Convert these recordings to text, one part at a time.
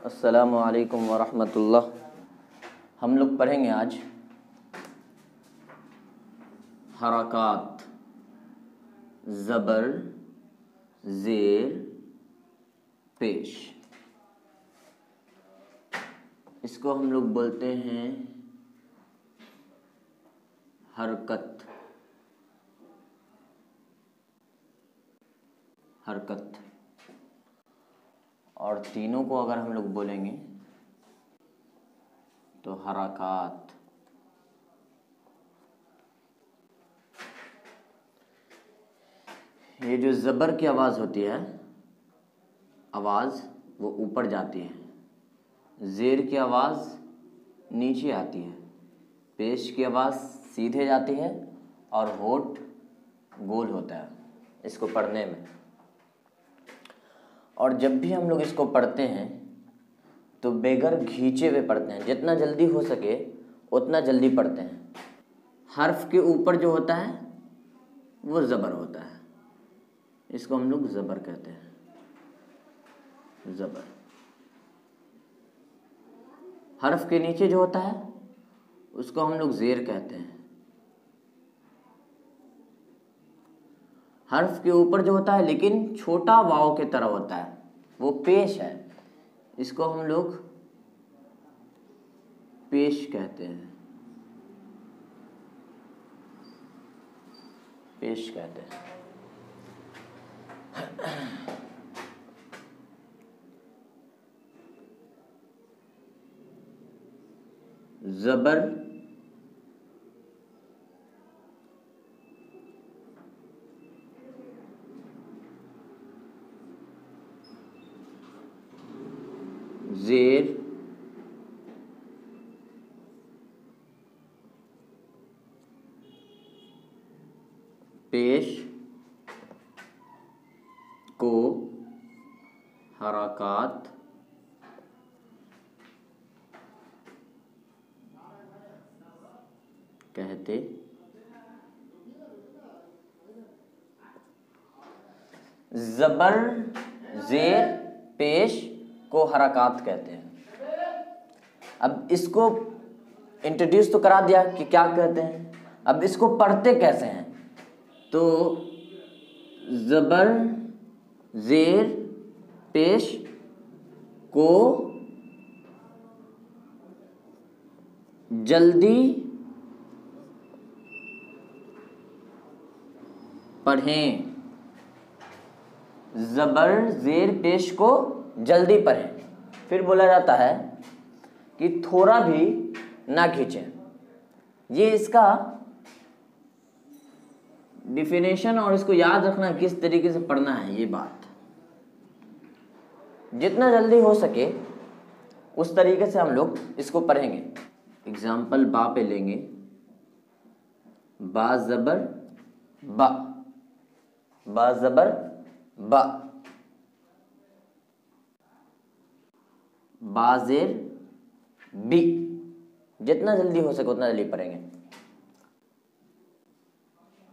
अस्सलामु अलैकुम वरहमतुल्लाह। हम लोग पढ़ेंगे आज हरकात, ज़बर, ज़ेर, पेश। इसको हम लोग बोलते हैं हरकत। हरकत और तीनों को अगर हम लोग बोलेंगे तो हरकात। ये जो ज़बर की आवाज़ होती है, आवाज़ वो ऊपर जाती है। ज़ेर की आवाज़ नीचे आती है। पेश की आवाज़ सीधे जाती है और होठ गोल होता है इसको पढ़ने में। और जब भी हम लोग इसको पढ़ते हैं तो बेगर खींचे हुए पढ़ते हैं। जितना जल्दी हो सके उतना जल्दी पढ़ते हैं। हर्फ के ऊपर जो होता है वो ज़बर होता है, इसको हम लोग ज़बर कहते हैं। ज़बर। हर्फ के नीचे जो होता है उसको हम लोग ज़ेर कहते हैं। हर्फ के ऊपर जो होता है लेकिन छोटा वाव के तरह होता है वो पेश है, इसको हम लोग पेश कहते हैं। पेश कहते हैं। ज़बर, ज़ेर, पेश को हरकात कहते ज़बर, ज़ेर, पेश को हरकात कहते हैं। अब इसको इंट्रोड्यूस तो करा दिया कि क्या कहते हैं, अब इसको पढ़ते कैसे हैं। तो ज़बर, ज़ेर, पेश को जल्दी पढ़ें। ज़बर, ज़ेर, पेश को जल्दी पढ़ें। फिर बोला जाता है कि थोड़ा भी ना खींचें। ये इसका डिफिनेशन और इसको याद रखना किस तरीके से पढ़ना है। ये बात जितना जल्दी हो सके उस तरीके से हम लोग इसको पढ़ेंगे। एग्जाम्पल बा पे लेंगे। बा ज़बर बा, बा ज़बर बा, बा ज़ेर बी। जितना जल्दी हो सके उतना जल्दी पढ़ेंगे।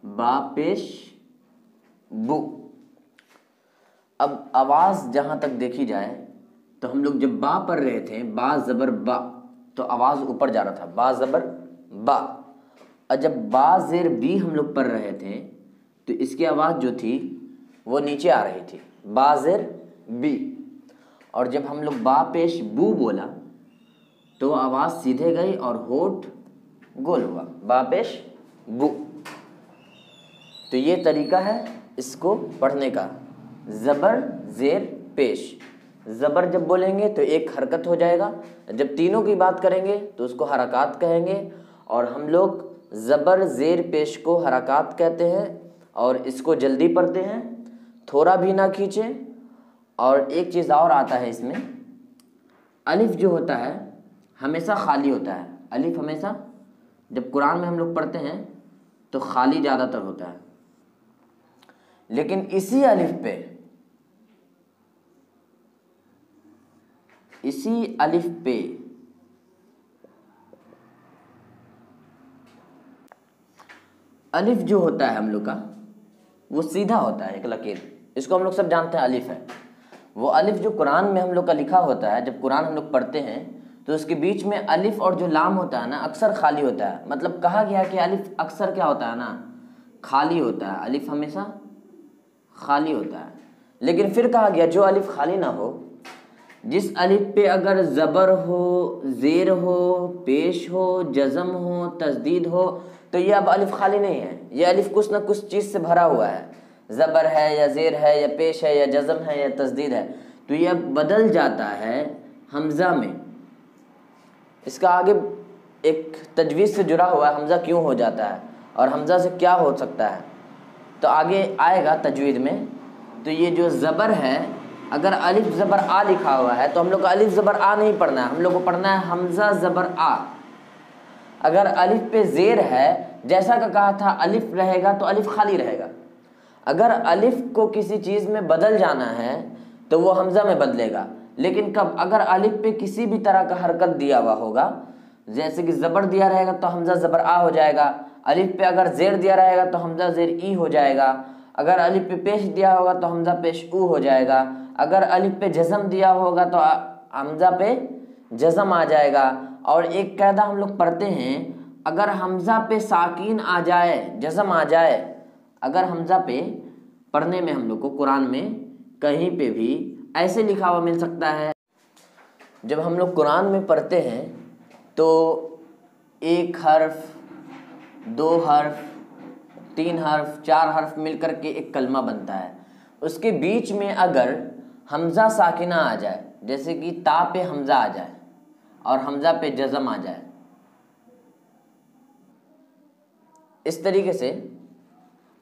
बा पेश बू। अब आवाज़ जहाँ तक देखी जाए तो हम लोग जब बा पढ़ रहे थे, बा ज़बर बा, तो आवाज़ ऊपर जा रहा था, बा ज़बर बा। और जब बा ज़ेर बी हम लोग पढ़ रहे थे तो इसकी आवाज़ जो थी वो नीचे आ रही थी, बा ज़ेर बी। और जब हम लोग बा पेश बू बोला तो आवाज़ सीधे गई और होठ गोल हुआ, बा पेश बू। तो ये तरीका है इसको पढ़ने का, ज़बर, ज़ेर, पेश। ज़बर जब बोलेंगे तो एक हरकत हो जाएगा, जब तीनों की बात करेंगे तो उसको हरकात कहेंगे। और हम लोग ज़बर, ज़ेर, पेश को हरकात कहते हैं और इसको जल्दी पढ़ते हैं, थोड़ा भी ना खींचें। और एक चीज़ और आता है इसमें, अलिफ जो होता है हमेशा खाली होता है। अलिफ हमेशा जब कुरान में हम लोग पढ़ते हैं तो खाली ज़्यादातर होता है, लेकिन इसी अलिफ पे, इसी अलिफ पे अलिफ जो होता है हम लोग का वो सीधा होता है, एक लकीर, इसको हम लोग सब जानते हैं अलिफ है। वो अलिफ जो कुरान में हम लोग का लिखा होता है, जब कुरान हम लोग पढ़ते हैं तो उसके बीच में अलिफ और जो लाम होता है ना अक्सर खाली होता है। मतलब कहा गया कि अलिफ अक्सर क्या होता है ना, खाली होता है, अलिफ हमेशा खाली होता है। लेकिन फिर कहा गया जो अलिफ खाली ना हो, जिस अलिफ पे अगर ज़बर हो, ज़ेर हो, पेश हो, जज़म हो, तस्दीद हो, तो ये अब अलिफ खाली नहीं है, ये अलिफ कुछ ना कुछ चीज़ से भरा हुआ है। ज़बर है या ज़ेर है या पेश है या जज़म है या तस्दीद है, तो ये अब बदल जाता है हमज़ा में। इसका आगे एक तजवीज़ से जुड़ा हुआ है, हमज़ा क्यों हो जाता है और हमज़ा से क्या हो सकता है, तो आगे आएगा तजवीज़ में। तो ये जो ज़बर है, अगर अलिफ ज़बर आ लिखा हुआ है तो हम लोग को अलिफ ज़बर आ नहीं पढ़ना है, हम लोग को पढ़ना है हमज़ा ज़बर आ। अगर अलिफ पे ज़ेर है, जैसा का कहा था अलिफ रहेगा तो अलिफ खाली रहेगा। अगर अलिफ को किसी चीज़ में बदल जाना है तो वो हमज़ा में बदलेगा। लेकिन कब, अगर अलिफ पे किसी भी तरह का हरकत दिया हुआ होगा, जैसे कि ज़बर दिया रहेगा तो हमज़ा ज़बर आ हो जाएगा। अलिफ पे अगर ज़ेर दिया रहेगा तो हमज़ा ज़ेर ई हो जाएगा। अगर अलिफ पे पेश दिया होगा तो हमज़ा पेश ऊ हो जाएगा। अगर अलिफ पे जज़म दिया होगा तो हमज़ा पे जज़म आ जाएगा। और एक कायदा हम लोग पढ़ते हैं, अगर हमज़ा पे साकिन आ जाए, जज़म आ जाए, अगर हमज़ा पे पढ़ने में हम लोग को कुरान में कहीं पे भी ऐसे लिखा हुआ मिल सकता है। जब हम लोग कुरान में पढ़ते हैं तो एक हर्फ, दो हर्फ, तीन हर्फ, चार हर्फ मिलकर के एक कलमा बनता है। उसके बीच में अगर हमज़ा साकिना आ जाए, जैसे कि ता पे हमज़ा आ जाए और हमज़ा पे जज़म आ जाए, इस तरीके से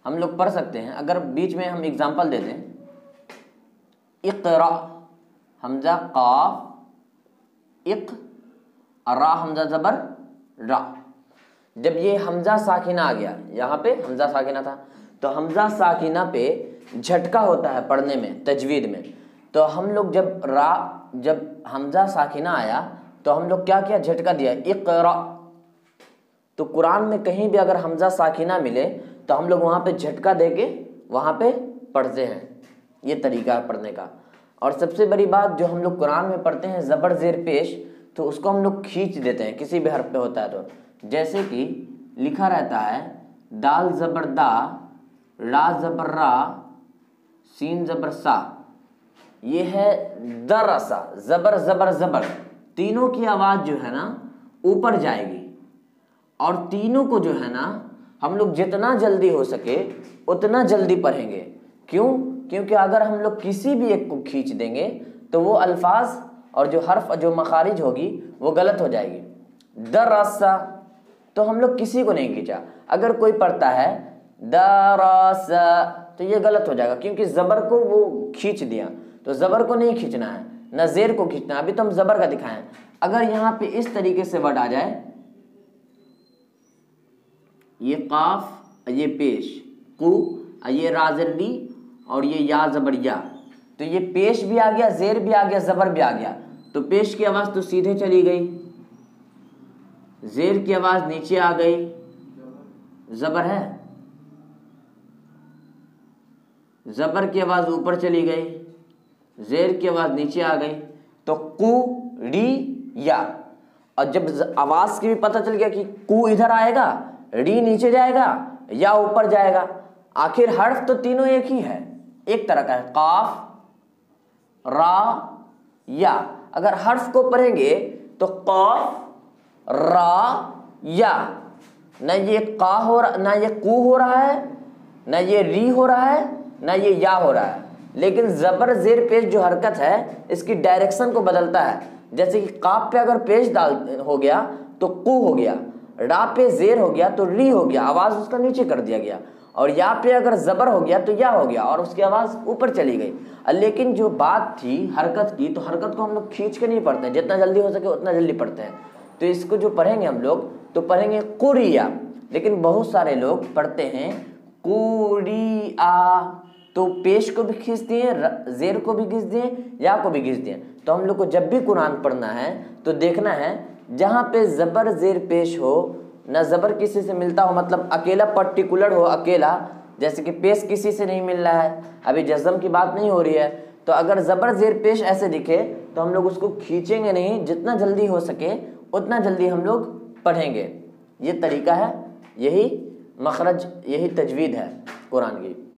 हम लोग पढ़ सकते हैं। अगर बीच में हम एग्जाम्पल दे दें, इक़रा, हमज़ा क़ाफ, इक़, रा हमज़ा ज़बर रा। जब ये हमज़ा साकिना आ गया, यहाँ पे हमज़ा साकिना था, तो हमज़ा साकिना पे झटका होता है पढ़ने में, तजवीद में। तो हम लोग जब हमज़ा साकिना आया तो हम लोग क्या किया, झटका दिया, इक़रा। तो कुरान में कहीं भी अगर हमज़ा साकिना मिले तो हम लोग वहाँ पे झटका दे के वहाँ पे पढ़ते हैं। ये तरीका है पढ़ने का। और सबसे बड़ी बात, जो हम लोग कुरान में पढ़ते हैं ज़बर ज़ेर पेश, तो उसको हम लोग खींच देते हैं किसी भी हर्फ पे होता है तो। जैसे कि लिखा रहता है दाल ज़बर दा, रा ज़बर रा, सीन ज़बर सा, ये है दरसा, ज़बर ज़बर ज़बर, तीनों की आवाज़ जो है ना ऊपर जाएगी। और तीनों को जो है ना हम लोग जितना जल्दी हो सके उतना जल्दी पढ़ेंगे। क्यों? क्योंकि अगर हम लोग किसी भी एक को खींच देंगे तो वो अल्फाज और जो हर्फ जो मखारिज होगी वो गलत हो जाएगी। दरसा, तो हम लोग किसी को नहीं खींचा। अगर कोई पढ़ता है दरसा तो ये गलत हो जाएगा, क्योंकि ज़बर को वो खींच दिया। तो ज़बर को नहीं खींचना है, न ज़ेर को खींचना है। अभी तो हम ज़बर का दिखाएं। अगर यहाँ पे इस तरीके से वर्ड आ जाए, ये काफ, ये पेश, कु, ये राजरी और ये या ज़बर या, तो ये पेश भी आ गया, ज़ेर भी आ गया, ज़बर भी आ गया। तो पेश की आवाज़ तो सीधे चली गई, ज़ेर की आवाज़ नीचे आ गई, ज़बर है, ज़बर की आवाज़ ऊपर चली गई, ज़ेर की आवाज़ नीचे आ गई। तो कु, री, या। और जब आवाज़ की भी पता चल गया कि कु इधर आएगा, री नीचे जाएगा, या ऊपर जाएगा, आखिर हर्फ तो तीनों एक ही है, एक तरह का है, काफ, रा, या। अगर हर्फ को पढ़ेंगे तो काफ, रा, या, ना ये का हो रहा, ना ये कु हो रहा है, ना ये री हो रहा है, ना ये या हो रहा है। लेकिन ज़बर ज़ेर पेश जो हरकत है इसकी डायरेक्शन को बदलता है। जैसे कि काफ पे अगर पेश डाल हो गया तो कु हो गया, रा पे ज़ेर हो गया तो री हो गया, आवाज़ उसका नीचे कर दिया गया। और या पे अगर ज़बर हो गया तो या हो गया और उसकी आवाज़ ऊपर चली गई। लेकिन जो बात थी हरकत की, तो हरकत को हम लोग खींच के नहीं पढ़ते हैं, जितना जल्दी हो सके उतना जल्दी पढ़ते हैं। तो इसको जो पढ़ेंगे हम लोग तो पढ़ेंगे कुरिया, लेकिन बहुत सारे लोग पढ़ते हैं कुरिया, तो पेश को भी खींच दिए, ज़ेर को भी खींच दिए, या को भी खींच दिए। तो हम लोग को जब भी कुरान पढ़ना है तो देखना है जहाँ पे ज़बर ज़ेर पेश हो, ना ज़बर किसी से मिलता हो, मतलब अकेला पर्टिकुलर हो, अकेला, जैसे कि पेश किसी से नहीं मिल रहा है, अभी जज़म की बात नहीं हो रही है, तो अगर ज़बर ज़ेर पेश ऐसे दिखे तो हम लोग उसको खींचेंगे नहीं, जितना जल्दी हो सके उतना जल्दी हम लोग पढ़ेंगे। ये तरीका है, यही मखरज, यही तजवीद है कुरान की।